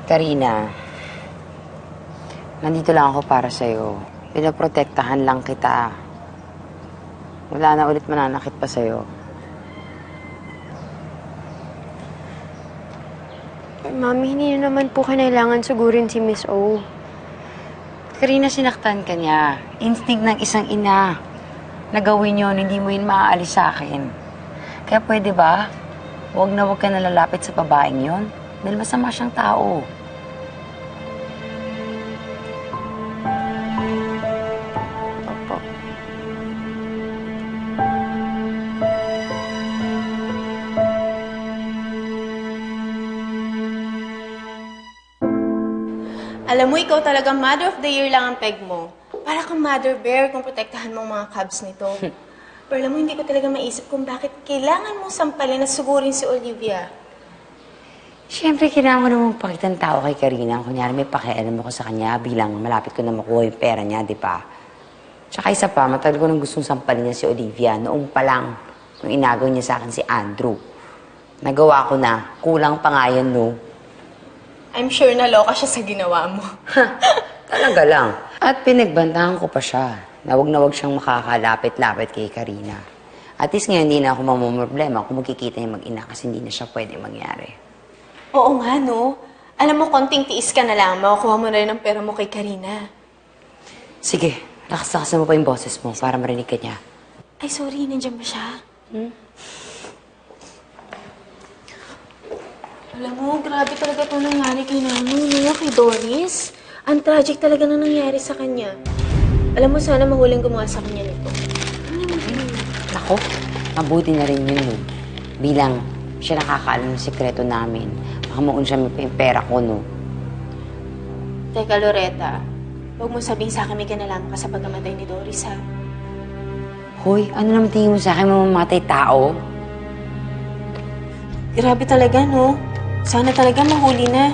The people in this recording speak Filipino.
Karina, nandito lang ako para sa'yo. Pinaprotektahan lang kita. Wala na ulit mananakit pa sa'yo. Mami, hindi na naman po kailangan sugurin si Miss O. Karina, sinaktan ka niya. Instinct ng isang ina. Nagawin yun, hindi mo yun maaalis sa akin. Kaya pwede ba? Huwag ka nalalapit sa babaeng yon. Dahil masama siyang tao. Opo. Alam mo, ikaw talaga Mother of the Year lang ang peg mo. Para kang Mother Bear kung protektahan mo ang mga cubs nito. Pero alam mo, hindi ko talaga maisip kung bakit kailangan mong sampalin at sugurin si Olivia. Siyempre, kailangan ko namang pakitang tao kay Karina. Kunyari, may pakialam ako sa kanya bilang malapit ko na makuha yung pera niya, di ba? Tsaka isa pa, matagal ko nang gustong sampalin niya si Olivia. Noong pa lang, nung inagaw niya sa akin si Andrew. Nagawa ko na. Kulang pa nga yan, no? I'm sure naloka siya sa ginawa mo. Talaga lang. At pinagbantahan ko pa siya na wag siyang makakalapit-lapit kay Karina. At least ngayon, hindi na ako mamumroblema kung magkikita niya mag-ina kasi hindi na siya pwede mangyari. Oo nga, no? Alam mo, konting tiis ka na lang. Makukuha mo na rin ang pera mo kay Karina. Sige, lakas-lakasan mo pa yung boses mo para marinig ka niya. Ay, sorry. Nandiyan ba siya? Alam mo, grabe talaga itong nangyari kay Nano, no? Kay Doris. Ang tragic talaga na nangyari sa kanya. Alam mo, sana mahuling gumawa sa kanya nito. Ako, mabuti na rin yun, no? Bilang siya nakakaalam ng sikreto namin. Baka maun siya may pera ko, no? Teka, Loretta. Huwag mo sabihin sa akin may kinalaman ka sa pagkamatay ni Doris, ha? Hoy, ano naman tingin mo sa akin mamamatay tao? Grabe talaga, no? Sana talaga mahuli na.